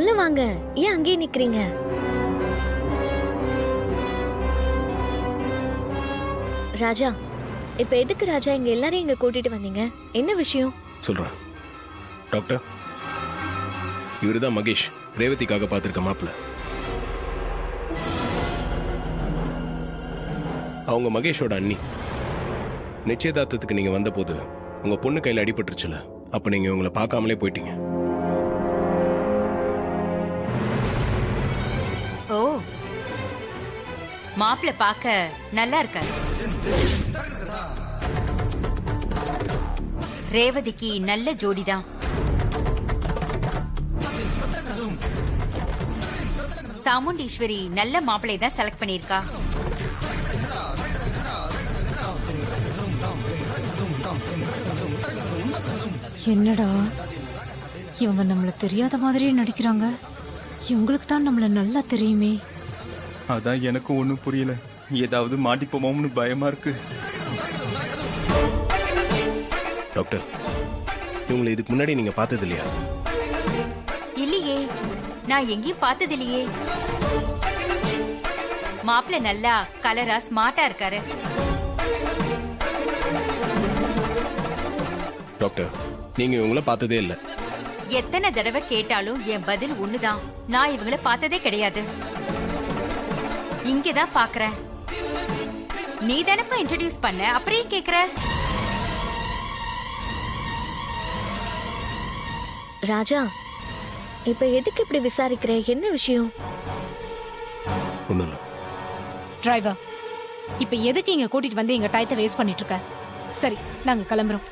உள்ள வாங்க. ஏன் அங்கேயே நிக்கிறீங்க? ராஜா, இப்ப எதுக்கு ராஜா இங்க எல்லாரையும் இங்க கூட்டிட்டு வந்தீங்க? என்ன விஷயம்? சொல்றேன் டாக்டர். இவருதான் மகேஷ், ரேவதிக்காக பார்த்திருக்க மாப்பிள்ள. அவங்க மகேஷோட அண்ணி. நிச்சயதார்த்தத்துக்கு நீங்க வந்த போது உங்க பொண்ணு கையில அடிபட்டுருச்சுல, அப்ப நீங்க உங்களை பார்க்காமலே போயிட்டீங்க. ஓ, மாப்பிள்ள பார்க்க நல்லா இருக்காரு. ரேவதிக்கு நல்ல ஜோடிதான். சாமுண்டீஸ்வரி நல்ல மாப்பிள்ளை தான் செலக்ட் பண்ணிருக்கா. என்னடா இவங்க நம்மள தெரியாத மாதிரியே நடிக்கிறாங்க. இவங்களுக்கு தான் நம்மள நல்லா தெரியுமே. அதான் எனக்கும் ஒண்ணும் புரியல. ஏதாவது மாட்டிப்போமோன்னு பயமா இருக்கு. டாக்டர், இவங்களை இதுக்கு முன்னாடி நீங்க பார்த்தது இல்லையா? இல்லையே, நான் எங்கேயும் பார்த்தது இல்லையே. மாப்பிள்ள நல்லா கலரா ஸ்மார்ட்டா இருக்காரு. டாக்டர், நீங்க இவங்கள பார்த்ததே இல்ல. எத்தனை தடவை கேட்டாலும் என் பதில் ஒண்ணுதான். நான் இவங்கள பார்த்ததே கிடையாது. இங்கதான் பாக்குறேன். நீ தானப்பா இன்ட்ரோடியூஸ் பண்ண, அப்படியே கேக்குற. ராஜா, இப்ப எதுக்கு இப்படி விசாரிக்கிற? என்ன விஷயம்? ஒண்ணும் இல்ல. டிரைவர், இப்ப எதுக்கு இங்க கூட்டிட்டு வந்து எங்க டயத்தை வேஸ்ட் பண்ணிட்டு இருக்க? சரி, நாங்க கிளம்புறோம்.